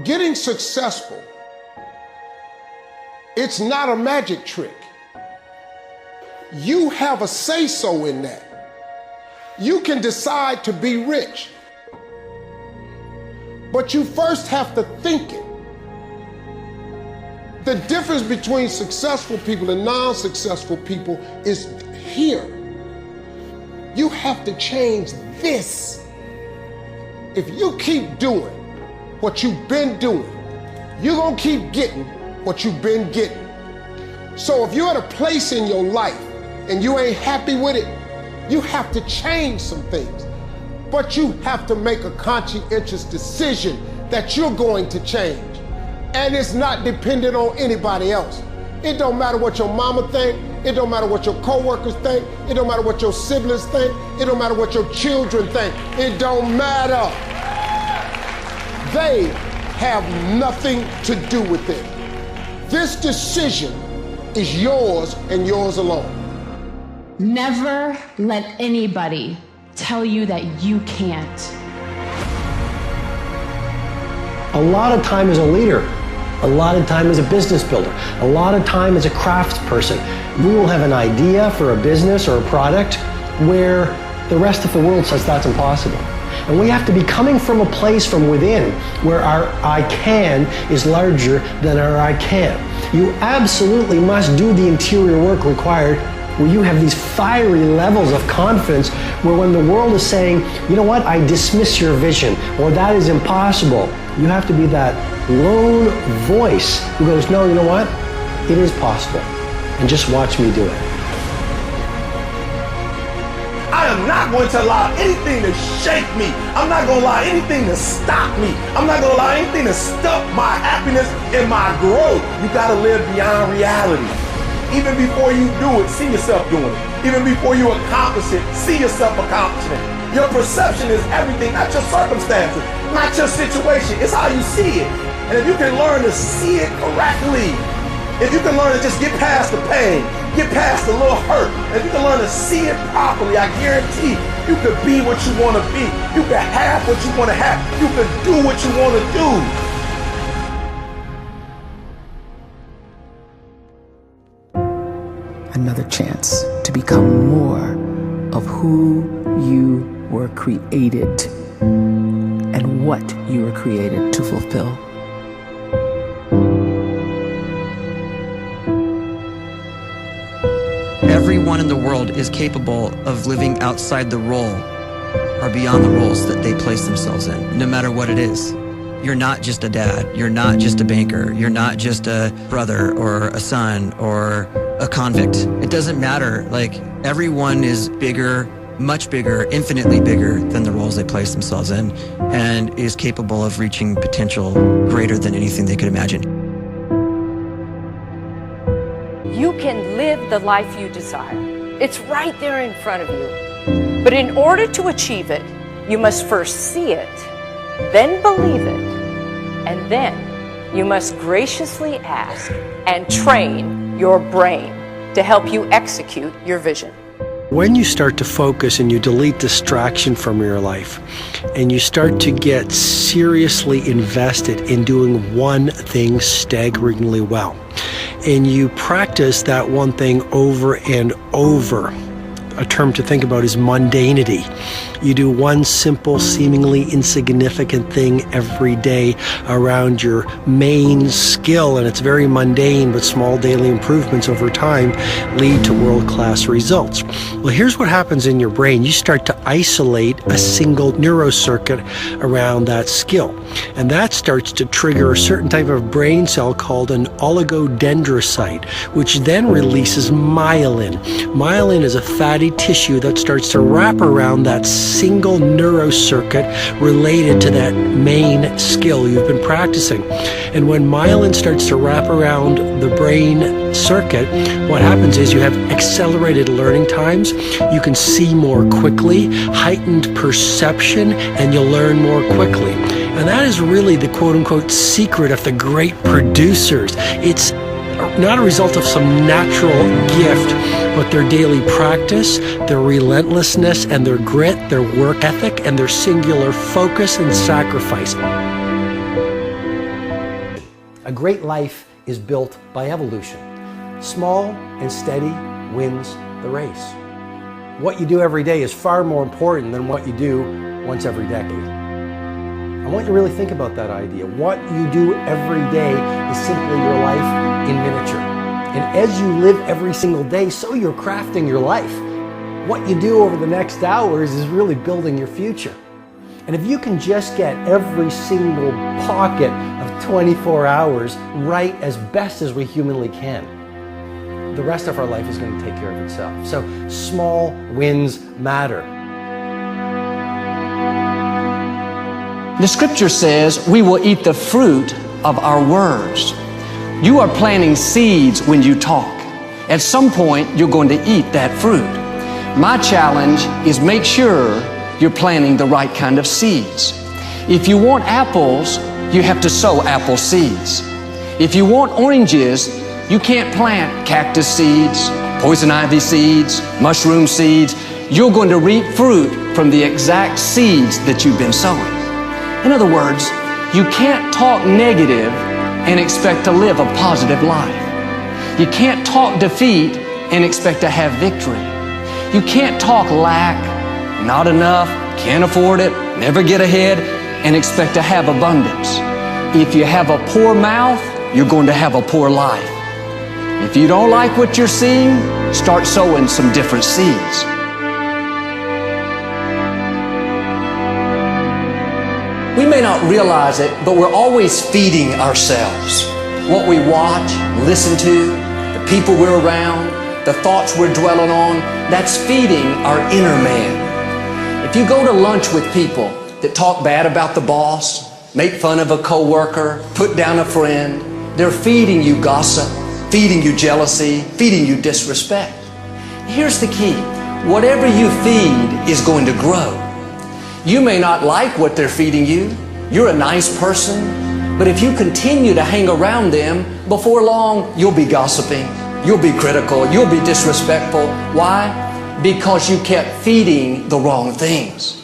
Getting successful, it's not a magic trick. You have a say-so in that. You can decide to be rich, but you first have to think it. The difference between successful people and non-successful people is here. You have to change this. If you keep doing what you've been doing, you're gonna keep getting what you've been getting. So if you're at a place in your life and you ain't happy with it, you have to change some things. But you have to make a conscientious decision that you're going to change. And it's not dependent on anybody else. It don't matter what your mama think, it don't matter what your coworkers think, it don't matter what your siblings think, it don't matter what your children think, it don't matter. They have nothing to do with it. This decision is yours and yours alone. Never let anybody tell you that you can't. A lot of time as a leader, a lot of time as a business builder, a lot of time as a craftsperson, we will have an idea for a business or a product where the rest of the world says that's impossible. And we have to be coming from a place from within where our I can is larger than our I can. You absolutely must do the interior work required where you have these fiery levels of confidence where when the world is saying, you know what, I dismiss your vision, or that is impossible, you have to be that lone voice who goes, no, you know what, it is possible, and just watch me do it. I am not going to allow anything to shake me. I'm not going to allow anything to stop me. I'm not going to allow anything to stop my happiness and my growth. You got to live beyond reality. Even before you do it, see yourself doing it. Even before you accomplish it, see yourself accomplishing it. Your perception is everything, not your circumstances, not your situation. It's how you see it. And if you can learn to see it correctly, if you can learn to just get past the pain, get past the little hurt, if you can learn to see it properly, I guarantee you could be what you want to be. You could have what you want to have. You could do what you want to do. Another chance to become more of who you were created and what you were created to fulfill. Everyone in the world is capable of living outside the role or beyond the roles that they place themselves in, no matter what it is. You're not just a dad, you're not just a banker, you're not just a brother or a son or a convict. It doesn't matter. Like, everyone is bigger, much bigger, infinitely bigger than the roles they place themselves in, and is capable of reaching potential greater than anything they could imagine. You can live the life you desire. It's right there in front of you. But in order to achieve it, you must first see it, then believe it, and then you must graciously ask and train your brain to help you execute your vision. When you start to focus and you delete distraction from your life, and you start to get seriously invested in doing one thing staggeringly well, and you practice that one thing over and over, a term to think about is mundanity. You do one simple, seemingly insignificant thing every day around your main skill, and it's very mundane, but small daily improvements over time lead to world-class results. Well, here's what happens in your brain. You start to isolate a single neurocircuit around that skill, and that starts to trigger a certain type of brain cell called an oligodendrocyte, which then releases myelin. Myelin is a fatty tissue that starts to wrap around that single neurocircuit related to that main skill you've been practicing. And when myelin starts to wrap around the brain circuit, what happens is you have accelerated learning times, you can see more quickly, heightened perception, and you'll learn more quickly. And that is really the quote-unquote secret of the great producers. It's not a result of some natural gift, but their daily practice, their relentlessness and their grit, their work ethic, and their singular focus and sacrifice. A great life is built by evolution. Small and steady wins the race. What you do every day is far more important than what you do once every decade. I want you to really think about that idea. What you do every day is simply your life in miniature. And as you live every single day, so you're crafting your life. What you do over the next hours is really building your future. And if you can just get every single pocket of 24 hours right as best as we humanly can, the rest of our life is going to take care of itself. So small wins matter. The scripture says we will eat the fruit of our words. You are planting seeds when you talk. At some point, you're going to eat that fruit. My challenge is make sure you're planting the right kind of seeds. If you want apples, you have to sow apple seeds. If you want oranges, you can't plant cactus seeds, poison ivy seeds, mushroom seeds. You're going to reap fruit from the exact seeds that you've been sowing. In other words, you can't talk negative and expect to live a positive life. You can't talk defeat and expect to have victory. You can't talk lack, not enough, can't afford it, never get ahead, and expect to have abundance. If you have a poor mouth, you're going to have a poor life. If you don't like what you're seeing, start sowing some different seeds. We may not realize it, but we're always feeding ourselves. What we watch, listen to, the people we're around, the thoughts we're dwelling on, that's feeding our inner man. If you go to lunch with people that talk bad about the boss, make fun of a coworker, put down a friend, they're feeding you gossip, feeding you jealousy, feeding you disrespect. Here's the key. Whatever you feed is going to grow. You may not like what they're feeding you. You're a nice person. But if you continue to hang around them, before long, you'll be gossiping. You'll be critical. You'll be disrespectful. Why? Because you kept feeding the wrong things.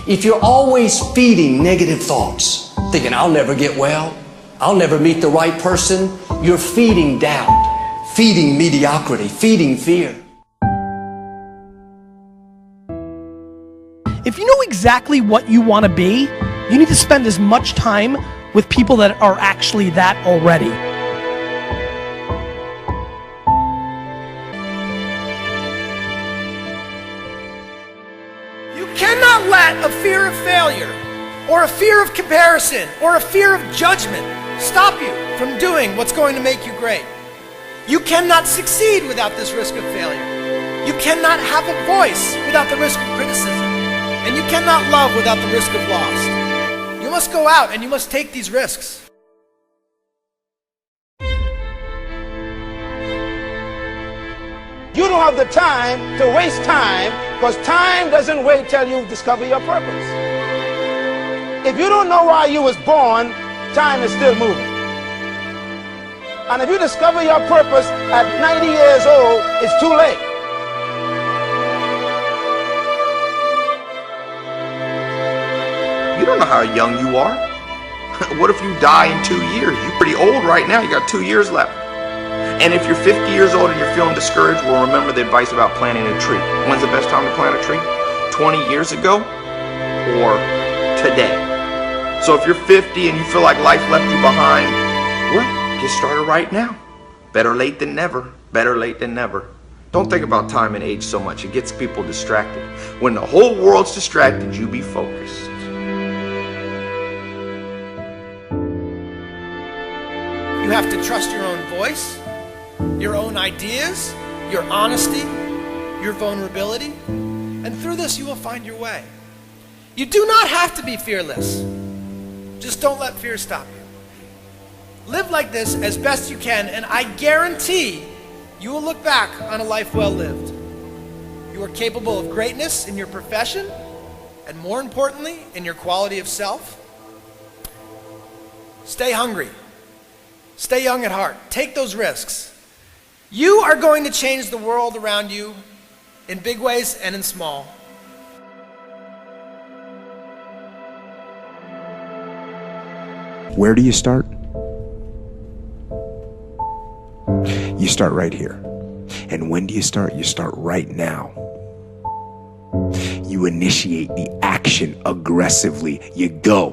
If you're always feeding negative thoughts, thinking, I'll never get well, I'll never meet the right person, you're feeding doubt, feeding mediocrity, feeding fear. If you know exactly what you want to be, you need to spend as much time with people that are actually that already. You cannot let a fear of failure, or a fear of comparison, or a fear of judgment stop you from doing what's going to make you great. You cannot succeed without this risk of failure. You cannot have a voice without the risk of criticism. And you cannot love without the risk of loss. You must go out and you must take these risks. You don't have the time to waste time, because time doesn't wait till you discover your purpose. If you don't know why you was born, time is still moving. And if you discover your purpose at 90 years old, it's too late. You don't know how young you are. What if you die in 2 years? You're pretty old right now. You got 2 years left. And if you're 50 years old and you're feeling discouraged, well, remember the advice about planting a tree. When's the best time to plant a tree? 20 years ago or today? So if you're 50 and you feel like life left you behind, well, get started right now. Better late than never. Better late than never. Don't think about time and age so much. It gets people distracted. When the whole world's distracted, you be focused. You have to trust your own voice, your own ideas, your honesty, your vulnerability, and through this you will find your way. You do not have to be fearless. Just don't let fear stop you. Live like this as best you can, and I guarantee you will look back on a life well lived. You are capable of greatness in your profession, and more importantly, in your quality of self. Stay hungry. Stay young at heart. Take those risks. You are going to change the world around you in big ways and in small. Where do you start? You start right here. And when do you start? You start right now. You initiate the action aggressively. You go.